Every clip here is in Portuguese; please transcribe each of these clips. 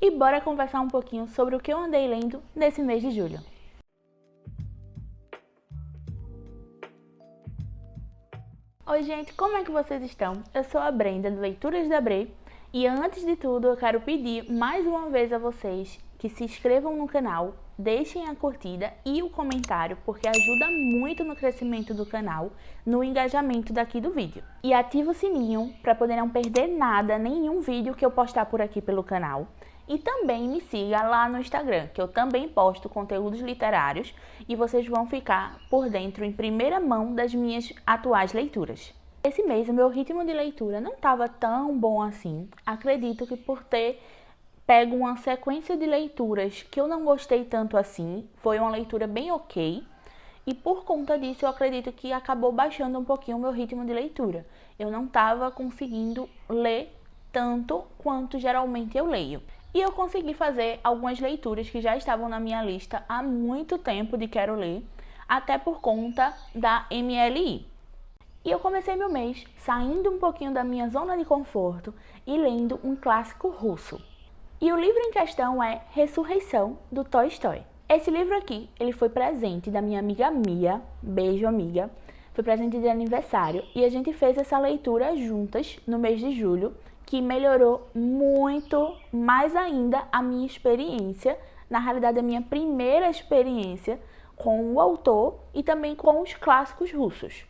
e bora conversar um pouquinho sobre o que eu andei lendo nesse mês de julho. Oi gente, como é que vocês estão? Eu sou a Brenda do Leituras da Bre e antes de tudo eu quero pedir mais uma vez a vocês que se inscrevam no canal, deixem a curtida e o comentário porque ajuda muito no crescimento do canal, no engajamento daqui do vídeo. E ativa o sininho para poder não perder nada, nenhum vídeo que eu postar por aqui pelo canal. E também me siga lá no Instagram, que eu também posto conteúdos literários e vocês vão ficar por dentro em primeira mão das minhas atuais leituras. Esse mês o meu ritmo de leitura não estava tão bom assim. Acredito que por ter pego uma sequência de leituras que eu não gostei tanto assim, foi uma leitura bem ok. E por conta disso eu acredito que acabou baixando um pouquinho o meu ritmo de leitura. Eu não estava conseguindo ler tanto quanto geralmente eu leio. E eu consegui fazer algumas leituras que já estavam na minha lista há muito tempo de quero ler, até por conta da MLI. E eu comecei meu mês saindo um pouquinho da minha zona de conforto e lendo um clássico russo. E o livro em questão é Ressurreição, do Tolstói. Esse livro aqui, ele foi presente da minha amiga Mia, beijo amiga, foi presente de aniversário e a gente fez essa leitura juntas no mês de julho, que melhorou muito, mais ainda, a minha experiência, na realidade a minha primeira experiência com o autor e também com os clássicos russos.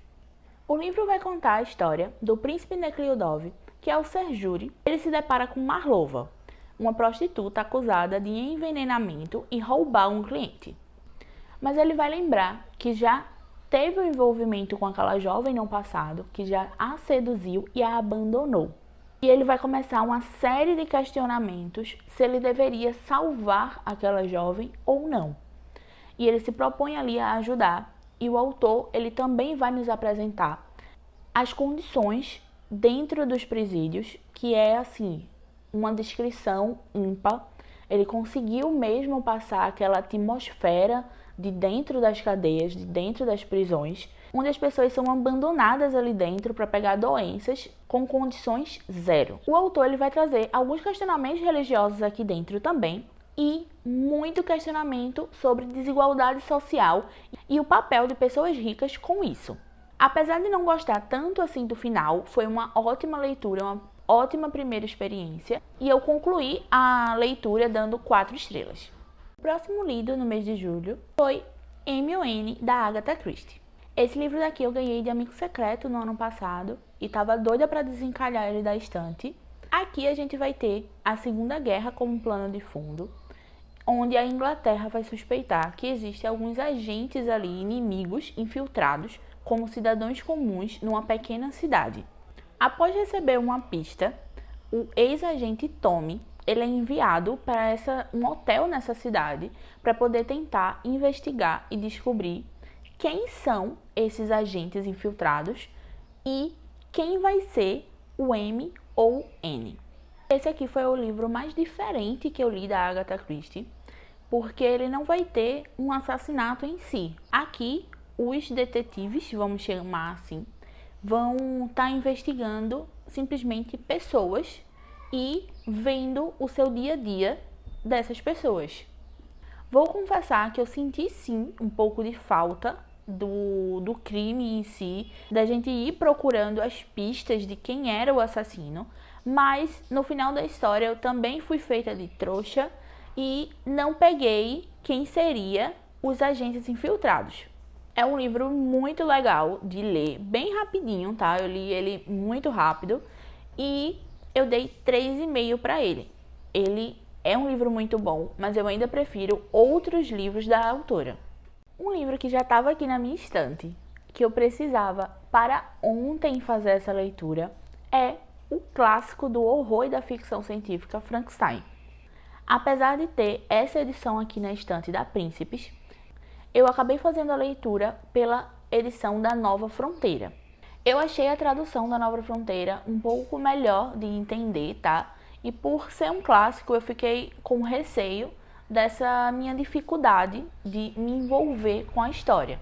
O livro vai contar a história do príncipe Nekhlyudov, que ao ser júri, ele se depara com Marlova, uma prostituta acusada de envenenamento e roubar um cliente. Mas ele vai lembrar que já teve um envolvimento com aquela jovem no passado, que já a seduziu e a abandonou. E ele vai começar uma série de questionamentos se ele deveria salvar aquela jovem ou não. E ele se propõe ali a ajudar. E o autor, ele também vai nos apresentar as condições dentro dos presídios, que é assim, uma descrição ímpar. Ele conseguiu mesmo passar aquela atmosfera de dentro das cadeias, de dentro das prisões, onde as pessoas são abandonadas ali dentro para pegar doenças com condições zero. O autor ele vai trazer alguns questionamentos religiosos aqui dentro também e muito questionamento sobre desigualdade social e o papel de pessoas ricas com isso. Apesar de não gostar tanto assim do final, foi uma ótima leitura, uma ótima primeira experiência e eu concluí a leitura dando 4 estrelas. O próximo lido no mês de julho foi M.O.N. da Agatha Christie. Esse livro daqui eu ganhei de amigo secreto no ano passado e tava doida para desencalhar ele da estante. Aqui a gente vai ter a Segunda Guerra como plano de fundo, onde a Inglaterra vai suspeitar que existem alguns agentes ali, inimigos, infiltrados, como cidadãos comuns numa pequena cidade. Após receber uma pista, o ex-agente Tommy ele é enviado para um hotel nessa cidade para poder tentar investigar e descobrir quem são esses agentes infiltrados e quem vai ser o M ou N. Esse aqui foi o livro mais diferente que eu li da Agatha Christie, porque ele não vai ter um assassinato em si. Aqui, os detetives, vamos chamar assim, vão estar investigando simplesmente pessoas e vendo o seu dia a dia dessas pessoas. Vou confessar que eu senti sim um pouco de falta do crime em si, da gente ir procurando as pistas de quem era o assassino, mas no final da história eu também fui feita de trouxa e não peguei quem seria os agentes infiltrados. É um livro muito legal de ler, bem rapidinho, tá? Eu li ele muito rápido e eu dei 3,5 para ele. Ele é um livro muito bom, mas eu ainda prefiro outros livros da autora. Um livro que já estava aqui na minha estante, que eu precisava para ontem fazer essa leitura, é o clássico do horror e da ficção científica Frankenstein. Apesar de ter essa edição aqui na estante da Príncipes, eu acabei fazendo a leitura pela edição da Nova Fronteira. Eu achei a tradução da Nova Fronteira um pouco melhor de entender, tá? E por ser um clássico, eu fiquei com receio dessa minha dificuldade de me envolver com a história.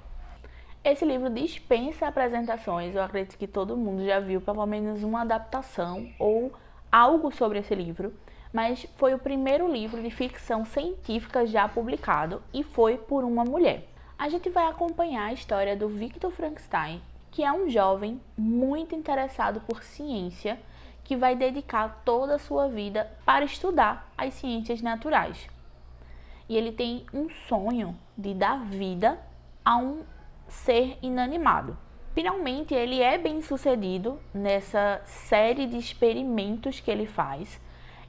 Esse livro dispensa apresentações, eu acredito que todo mundo já viu pelo menos uma adaptação ou algo sobre esse livro, mas foi o primeiro livro de ficção científica já publicado e foi por uma mulher. A gente vai acompanhar a história do Victor Frankenstein, que é um jovem muito interessado por ciência, que vai dedicar toda a sua vida para estudar as ciências naturais. E ele tem um sonho de dar vida a um ser inanimado. Finalmente, ele é bem-sucedido nessa série de experimentos que ele faz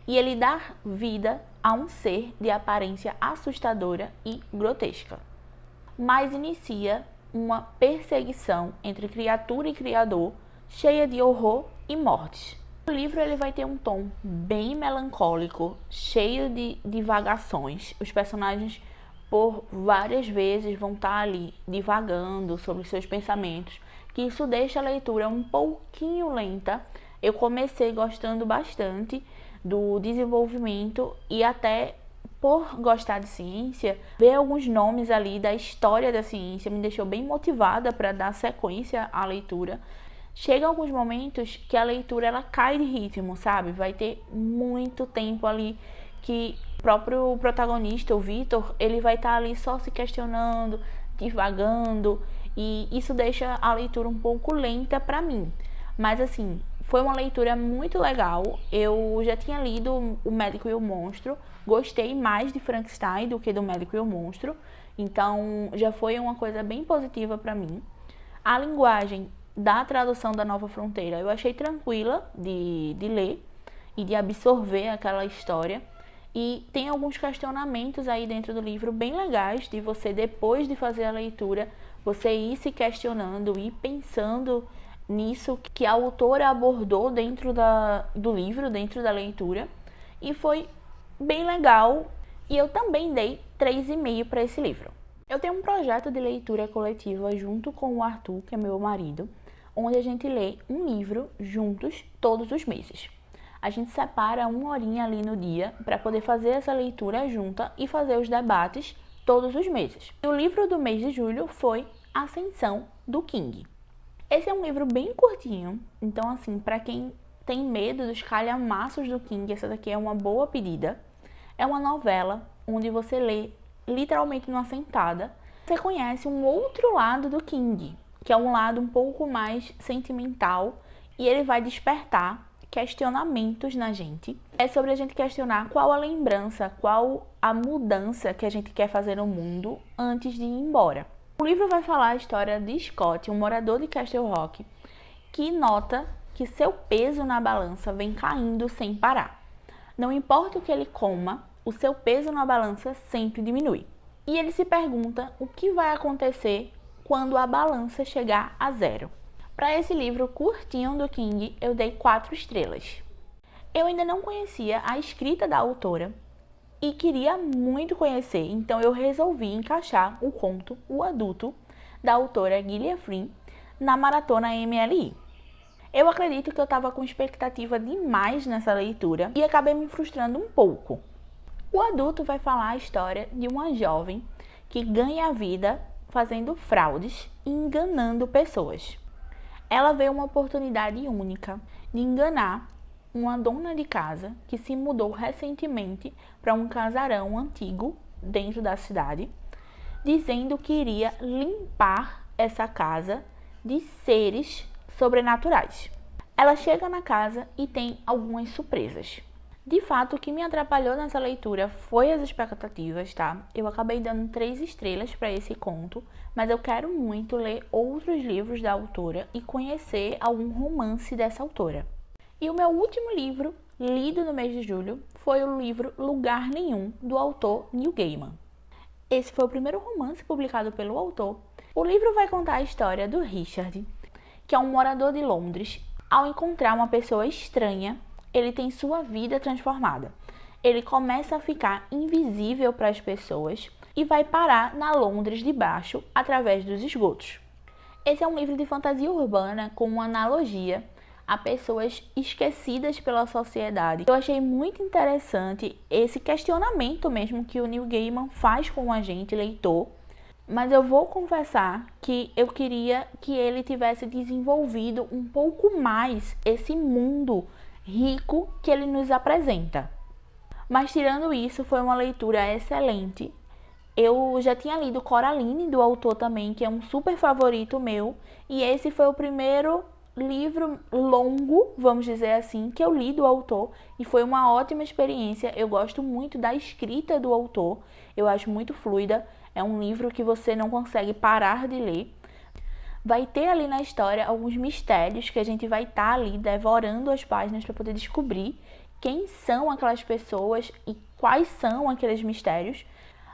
e ele dá vida a um ser de aparência assustadora e grotesca. Mas inicia uma perseguição entre criatura e criador, cheia de horror e mortes. O livro ele vai ter um tom bem melancólico, cheio de divagações. Os personagens, por várias vezes, vão estar ali divagando sobre seus pensamentos, que isso deixa a leitura um pouquinho lenta. Eu comecei gostando bastante do desenvolvimento e até por gostar de ciência, ver alguns nomes ali da história da ciência me deixou bem motivada para dar sequência à leitura. Chega alguns momentos que a leitura ela cai de ritmo, sabe? Vai ter muito tempo ali que o próprio protagonista, o Victor, ele vai estar ali só se questionando, divagando, e isso deixa a leitura um pouco lenta para mim. Mas assim, foi uma leitura muito legal. Eu já tinha lido O Médico e o Monstro, gostei mais de Frankenstein do que do Médico e o Monstro, então já foi uma coisa bem positiva para mim. A linguagem da tradução da Nova Fronteira eu achei tranquila de ler e de absorver aquela história. E tem alguns questionamentos aí dentro do livro bem legais de você, depois de fazer a leitura, você ir se questionando e pensando nisso que a autora abordou dentro do livro, dentro da leitura. E foi bem legal. E eu também dei 3,5 para esse livro. Eu tenho um projeto de leitura coletiva junto com o Arthur, que é meu marido, onde a gente lê um livro juntos todos os meses. A gente separa uma horinha ali no dia para poder fazer essa leitura junta e fazer os debates todos os meses. E o livro do mês de julho foi Ascensão, do King. Esse é um livro bem curtinho, então assim, para quem tem medo dos calhamaços do King, essa daqui é uma boa pedida. É uma novela onde você lê literalmente numa sentada. Você conhece um outro lado do King, que é um lado um pouco mais sentimental, e ele vai despertar questionamentos na gente. É sobre a gente questionar qual a lembrança, qual a mudança que a gente quer fazer no mundo antes de ir embora. O livro vai falar a história de Scott, um morador de Castle Rock, que nota que seu peso na balança vem caindo sem parar. Não importa o que ele coma, o seu peso na balança sempre diminui. E ele se pergunta o que vai acontecer quando a balança chegar a zero. Para esse livro curtinho do King, eu dei 4 estrelas. Eu ainda não conhecia a escrita da autora e queria muito conhecer, então eu resolvi encaixar o conto O Adulto, da autora Gillian Flynn, na maratona MLI. Eu acredito que eu estava com expectativa demais nessa leitura e acabei me frustrando um pouco. O Adulto vai falar a história de uma jovem que ganha a vida fazendo fraudes e enganando pessoas. Ela vê uma oportunidade única de enganar uma dona de casa que se mudou recentemente para um casarão antigo dentro da cidade, dizendo que iria limpar essa casa de seres sobrenaturais. Ela chega na casa e tem algumas surpresas. De fato, o que me atrapalhou nessa leitura foi as expectativas, tá? Eu acabei dando 3 estrelas para esse conto, mas eu quero muito ler outros livros da autora e conhecer algum romance dessa autora. E o meu último livro, lido no mês de julho, foi o livro Lugar Nenhum, do autor Neil Gaiman. Esse foi o primeiro romance publicado pelo autor. O livro vai contar a história do Richard, que é um morador de Londres. Ao encontrar uma pessoa estranha, ele tem sua vida transformada. Ele começa a ficar invisível para as pessoas e vai parar na Londres de baixo através dos esgotos. Esse é um livro de fantasia urbana com uma analogia a pessoas esquecidas pela sociedade. Eu achei muito interessante esse questionamento mesmo que o Neil Gaiman faz com a gente, leitor, mas eu vou confessar que eu queria que ele tivesse desenvolvido um pouco mais esse mundo rico que ele nos apresenta. Mas tirando isso, foi uma leitura excelente. Eu já tinha lido Coraline, do autor também, que é um super favorito meu. E esse foi o primeiro livro longo, vamos dizer assim, que eu li do autor. E foi uma ótima experiência. Eu gosto muito da escrita do autor. Eu acho muito fluida. É um livro que você não consegue parar de ler. Vai ter ali na história alguns mistérios que a gente vai estar ali devorando as páginas para poder descobrir quem são aquelas pessoas e quais são aqueles mistérios.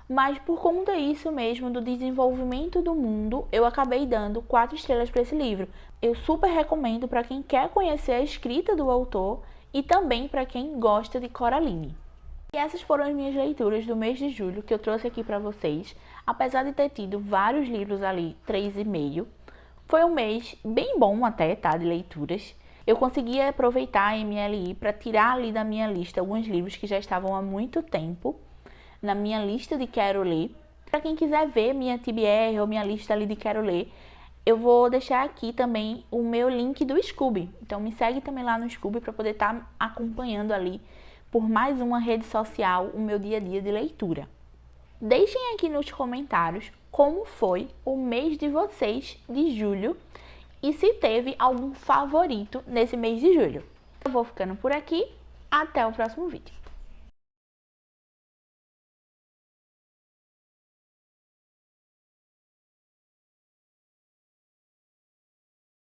Mas por conta disso mesmo, do desenvolvimento do mundo, eu acabei dando 4 estrelas para esse livro. Eu super recomendo para quem quer conhecer a escrita do autor e também para quem gosta de Coraline. E essas foram as minhas leituras do mês de julho que eu trouxe aqui para vocês. Apesar de ter tido vários livros ali, 3,5, foi um mês bem bom até, tá, de leituras. Eu consegui aproveitar a MLI para tirar ali da minha lista alguns livros que já estavam há muito tempo na minha lista de quero ler. Para quem quiser ver minha TBR ou minha lista ali de quero ler, eu vou deixar aqui também o meu link do Scooby. Então me segue também lá no Scooby para poder estar acompanhando ali por mais uma rede social o meu dia a dia de leitura. Deixem aqui nos comentários como foi o mês de vocês de julho e se teve algum favorito nesse mês de julho. Eu vou ficando por aqui, até o próximo vídeo.